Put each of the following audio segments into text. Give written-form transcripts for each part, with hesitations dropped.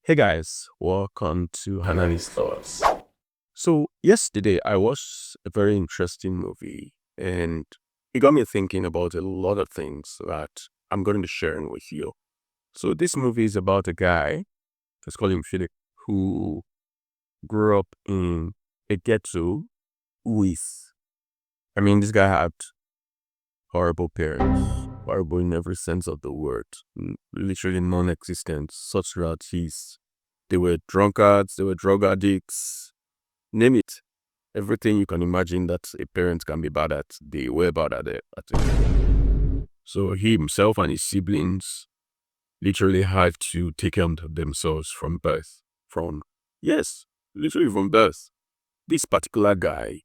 Hey guys, welcome to Hanani's Thoughts. So yesterday I watched a very interesting movie and it got me thinking about a lot of things that I'm going to be sharing with you. So this movie is about a guy, let's call him Philip, who grew up in a ghetto with, this guy had horrible parents, horrible in every sense of the word, literally non-existent, such that they were drunkards, they were drug addicts, name it. Everything you can imagine that a parent can be bad at, they were bad at it. So he himself and his siblings literally had to take care of themselves from birth. Yes, literally from birth. This particular guy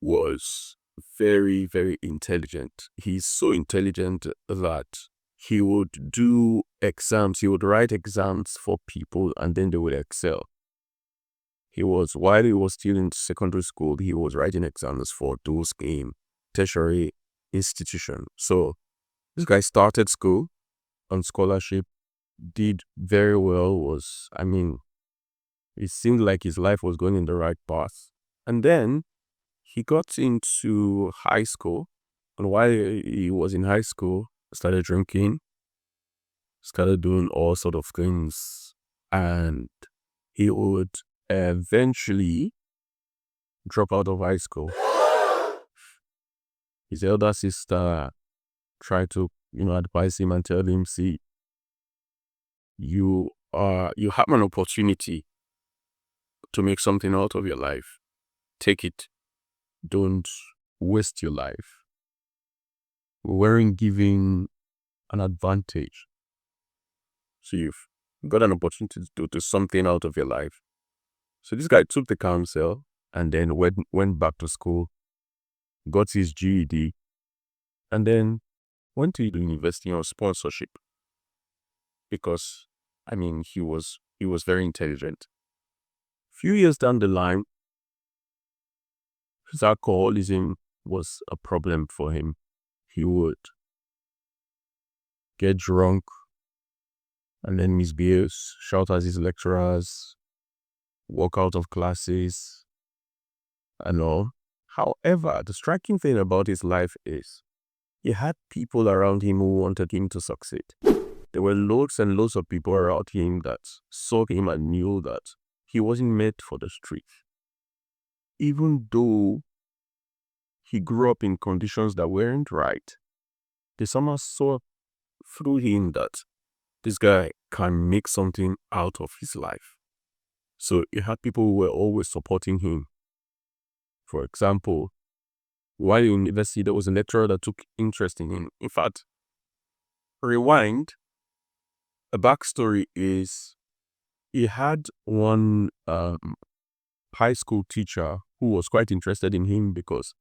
was very, very intelligent. He's so intelligent that he would do exams. He would write exams for people and then they would excel. While he was still in secondary school, he was writing exams for those in tertiary institution. So this guy started school on scholarship, did very well, it seemed like his life was going in the right path. And then he got into high school. And while he was in high school, started drinking, started doing all sort of things. And he would eventually drop out of high school. His elder sister tried to, advise him and tell him, see, you have an opportunity to make something out of your life. Take it. Don't waste your life. We weren't giving an advantage. So you've got an opportunity to do something out of your life. So this guy took the counsel and then went back to school, got his GED, and then went to the university on sponsorship because, he was very intelligent. Few years down the line, his alcoholism was a problem for him. He would get drunk and then misbehave, shout at his lecturers, walk out of classes, and all. However, the striking thing about his life is he had people around him who wanted him to succeed. There were loads and loads of people around him that saw him and knew that he wasn't made for the street. Even though he grew up in conditions that weren't right, they somehow saw through him that this guy can make something out of his life. So he had people who were always supporting him. For example, while in university, there was a lecturer that took interest in him. In fact, rewind, a backstory is he had one high school teacher who was quite interested in him because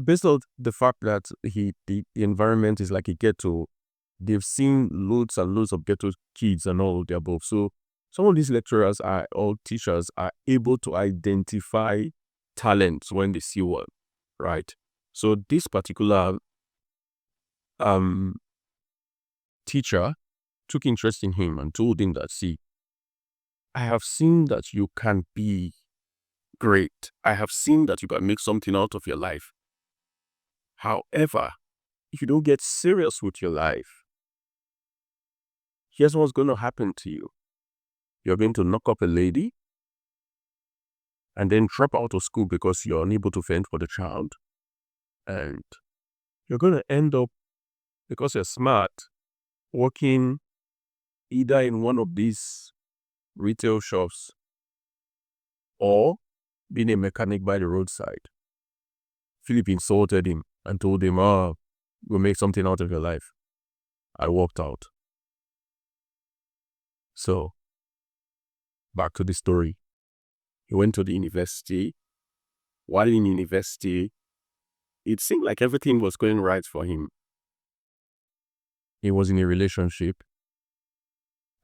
based on the fact that the environment is like a ghetto, they've seen loads and loads of ghetto kids and all of the above. So some of these lecturers or teachers are able to identify talents when they see one, right? So this particular teacher took interest in him and told him that, see, I have seen that you can be great. I have seen that you can make something out of your life. However, if you don't get serious with your life, here's what's going to happen to you. You're going to knock up a lady and then drop out of school because you're unable to fend for the child. And you're going to end up, because you're smart, working either in one of these retail shops or being a mechanic by the roadside. Philip insulted him and told him, we'll make something out of your life. I walked out. So, back to the story. He went to the university. While in university, it seemed like everything was going right for him. He was in a relationship.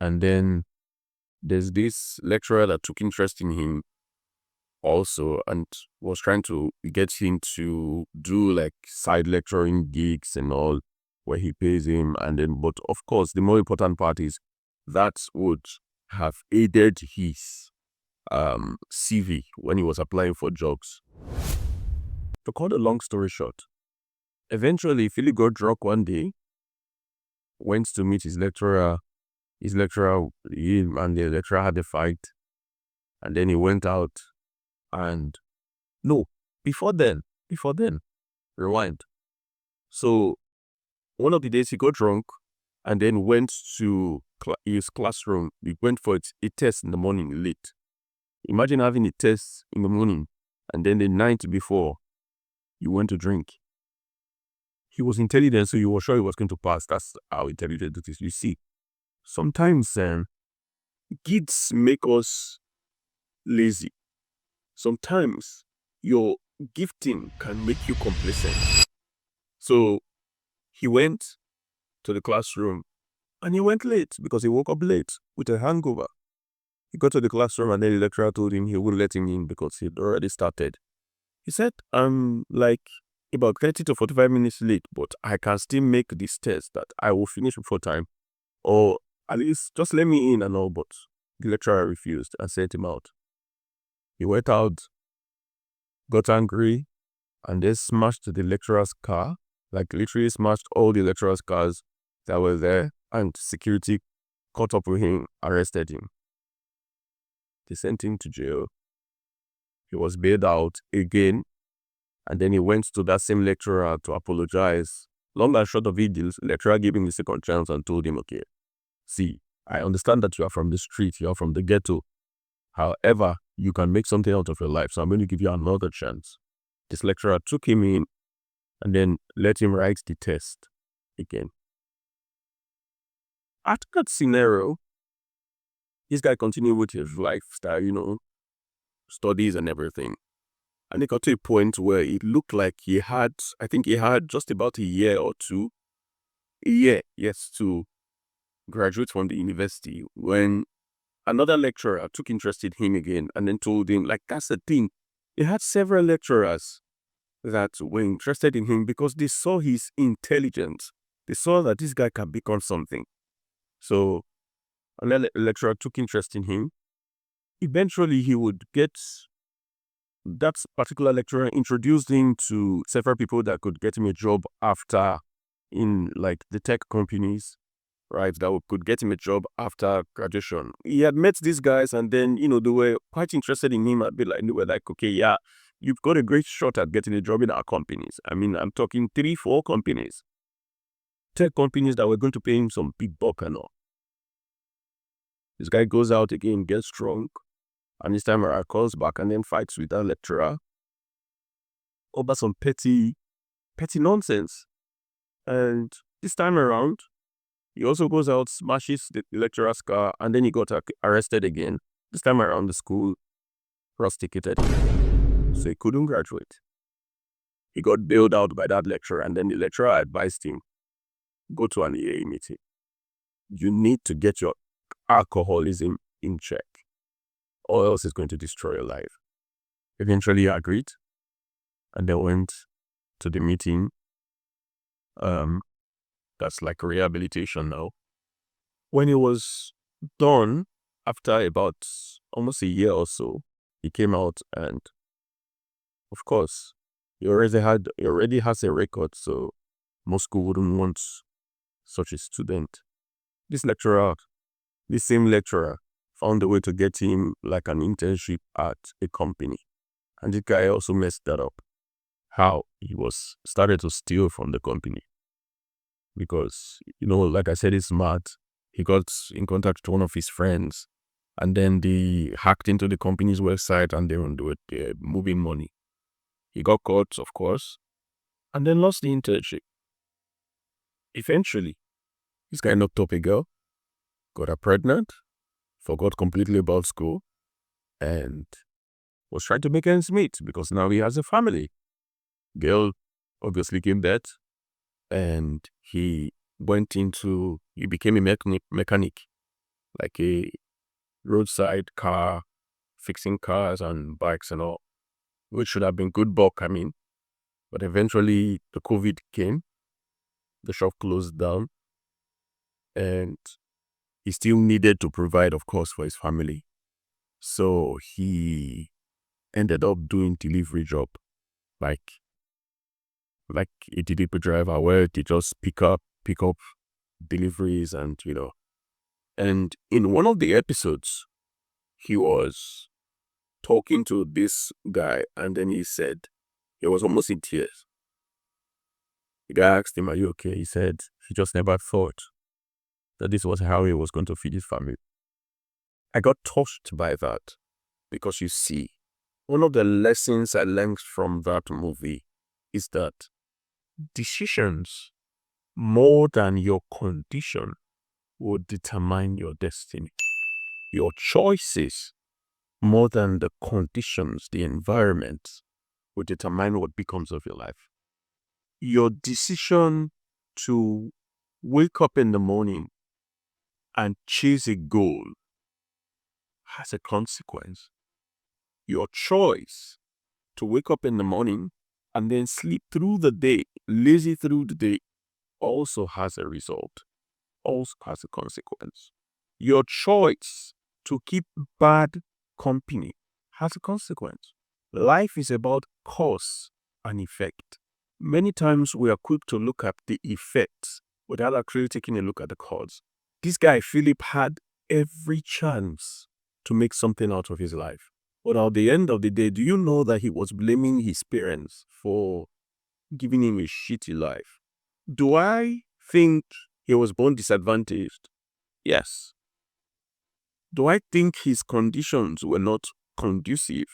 And then there's this lecturer that took interest in him also and was trying to get him to do like side lecturing gigs and all where he pays him. And then, but of course, the more important part is that would have aided his CV when he was applying for jobs. To cut a long story short, eventually Philip got drunk one day, went to meet his lecturer. He and the lecturer had a fight, and then he went out and no, before then, rewind. So one of the days he got drunk and then went to his classroom. He went for a test in the morning late. Imagine having a test in the morning and then the night before you went to drink. He was intelligent, so you were sure he was going to pass. That's how intelligent it is. You see, sometimes kids make us lazy. Sometimes your gifting can make you complacent. So he went to the classroom and he went late because he woke up late with a hangover. He got to the classroom and then the lecturer told him he wouldn't let him in because he'd already started. He said, I'm like about 30 to 45 minutes late, but I can still make this test that I will finish before time. Or at least just let me in and all, but the lecturer refused and sent him out. He went out, got angry, and then smashed the lecturer's car, like literally smashed all the lecturer's cars that were there, and security caught up with him, arrested him. They sent him to jail. He was bailed out again, and then he went to that same lecturer to apologize. Long and short of it, the lecturer gave him the second chance and told him, okay, see, I understand that you are from the street, you are from the ghetto. However, you can make something out of your life, so I'm going to give you another chance. This lecturer took him in and then let him write the test again. After that scenario, this guy continued with his lifestyle, studies and everything. And it got to a point where it looked like he had just about a year or two, to graduate from the university when another lecturer took interest in him again and then told him, like, that's the thing. He had several lecturers that were interested in him because they saw his intelligence. They saw that this guy can become something. So another lecturer took interest in him. Eventually, he would get that particular lecturer introduced him to several people that could get him a job after in like the tech companies, right? That could get him a job after graduation. He had met these guys and then, they were quite interested in him. They were like, okay, yeah, you've got a great shot at getting a job in our companies. I mean, I'm talking 3-4 companies. Tech companies that were going to pay him some big buck and all. This guy goes out again, gets drunk, and this time around calls back and then fights with that lecturer over some petty nonsense. And this time around, he also goes out, smashes the lecturer's car, and then he got arrested again. This time around, the school prosecuted him, so he couldn't graduate. He got bailed out by that lecturer, and then the lecturer advised him, go to an AA meeting. You need to get your alcoholism in check, or else it's going to destroy your life. Eventually, he agreed, and they went to the meeting. That's like rehabilitation now. When it was done, after about almost a year or so, he came out and, of course, he already has a record, so most school wouldn't want such a student. This same lecturer, found a way to get him like an internship at a company. And this guy also messed that up. How he started to steal from the company. Because, like I said, he's smart. He got in contact with one of his friends, and then they hacked into the company's website and they were moving money. He got caught, of course, and then lost the internship. Eventually, this guy knocked up a girl, got her pregnant, forgot completely about school, and was trying to make ends meet because now he has a family. Girl obviously came dead, and he became a mechanic, like a roadside car, fixing cars and bikes and all, which should have been good bulk, but eventually the COVID came, the shop closed down, and he still needed to provide, of course, for his family. So he ended up doing delivery job, like a delivery driver, where they just pick up deliveries, and And in one of the episodes, he was talking to this guy, and then he said, he was almost in tears. The guy asked him, "Are you okay?" He said he just never thought that this was how he was going to feed his family. I got touched by that, because you see, one of the lessons I learned from that movie is that decisions more than your condition will determine your destiny. Your choices more than the conditions, the environment, will determine what becomes of your life. Your decision to wake up in the morning and chase a goal has a consequence. Your choice to wake up in the morning and then sleep through the day, lazy through the day, also has a result, also has a consequence. Your choice to keep bad company has a consequence. Life is about cause and effect. Many times we are quick to look at the effects without actually taking a look at the cause. This guy, Philip, had every chance to make something out of his life. But at the end of the day, do you know that he was blaming his parents for giving him a shitty life? Do I think he was born disadvantaged? Yes. Do I think his conditions were not conducive?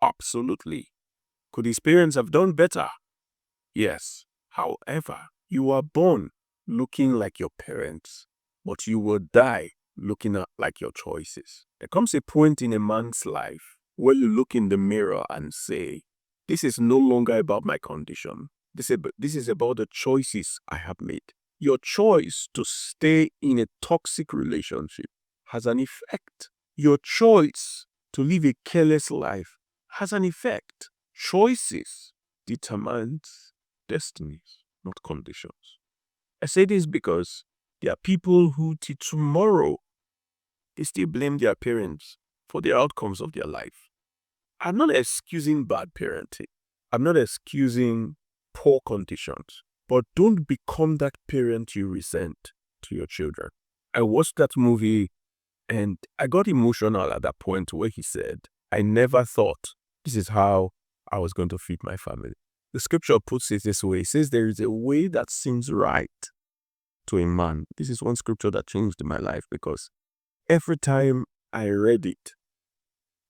Absolutely. Could his parents have done better? Yes. However, you are born looking like your parents, but you will die looking like your choices. There comes a point in a man's life where you look in the mirror and say, this is no longer about my condition. This is about the choices I have made. Your choice to stay in a toxic relationship has an effect. Your choice to live a careless life has an effect. Choices determines destinies, not conditions. I say this because there are people who till tomorrow, they still blame their parents for the outcomes of their life. I'm not excusing bad parenting. I'm not excusing poor conditions. But don't become that parent you resent to your children. I watched that movie and I got emotional at that point where he said, I never thought this is how I was going to feed my family. The scripture puts it this way. It says there is a way that seems right to a man. This is one scripture that changed my life, because every time I read it,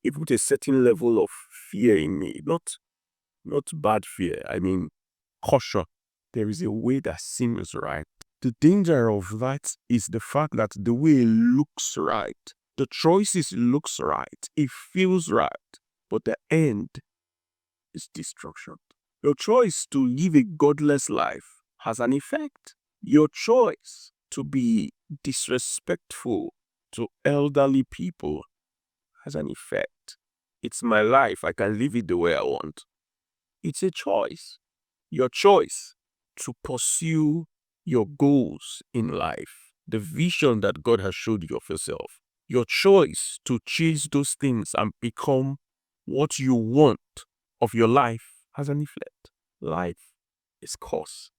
it put a certain level of fear in me. Not bad fear. I mean, caution. There is a way that seems right. The danger of that is the fact that the way it looks right, the choices looks right, it feels right, but the end is destruction. Your choice to live a godless life has an effect. Your choice to be disrespectful to elderly people has an effect. It's my life. I can live it the way I want. It's a choice. Your choice to pursue your goals in life, the vision that God has showed you of yourself. Your choice to chase those things and become what you want of your life has an effect. Life is cause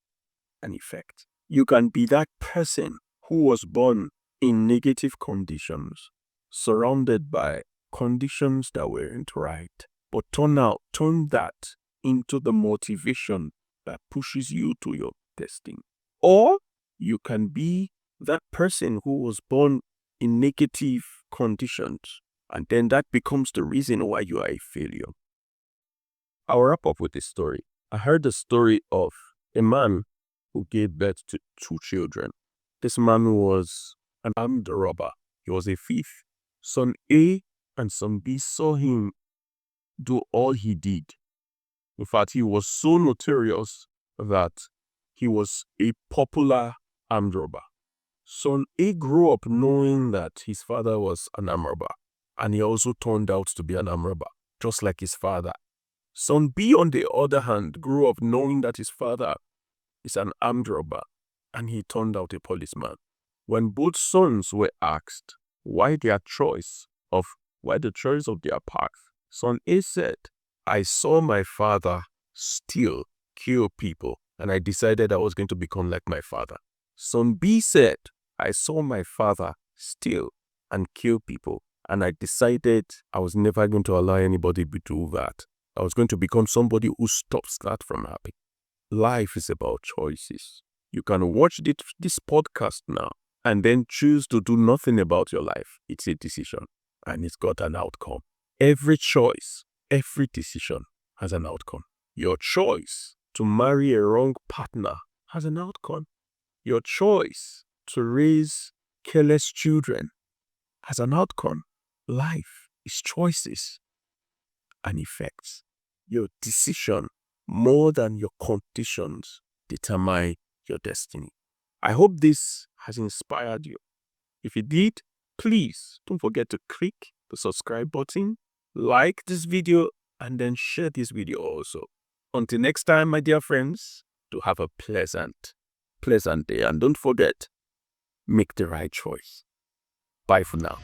and effect. You can be that person who was born in negative conditions, surrounded by conditions that weren't right, but turn that into the motivation that pushes you to your destiny. Or you can be that person who was born in negative conditions, and then that becomes the reason why you are a failure. I'll wrap up with this story. I heard the story of a man who gave birth to 2 children. This man was an armed robber. He was a thief. Son A and son B saw him do all he did. In fact, he was so notorious that he was a popular armed robber. Son A grew up knowing that his father was an armed robber, and he also turned out to be an armed robber, just like his father. Son B, on the other hand, grew up knowing that his father is an armed robber, and he turned out a policeman. When both sons were asked why the choice of their path, son A said, I saw my father steal, kill people, and I decided I was going to become like my father. Son B said, I saw my father steal and kill people, and I decided I was never going to allow anybody to do that. I was going to become somebody who stops that from happening. Life is about choices. You can watch this podcast now and then choose to do nothing about your life. It's a decision, and it's got an outcome. Every choice, every decision has an outcome. Your choice to marry a wrong partner has an outcome. Your choice to raise careless children has an outcome. Life is choices and effects. Your decision, more than your conditions, determine your destiny. I hope this has inspired you. If it did, please don't forget to click the subscribe button, like this video, and then share this video also. Until next time, my dear friends, do have a pleasant day. And don't forget, make the right choice. Bye for now.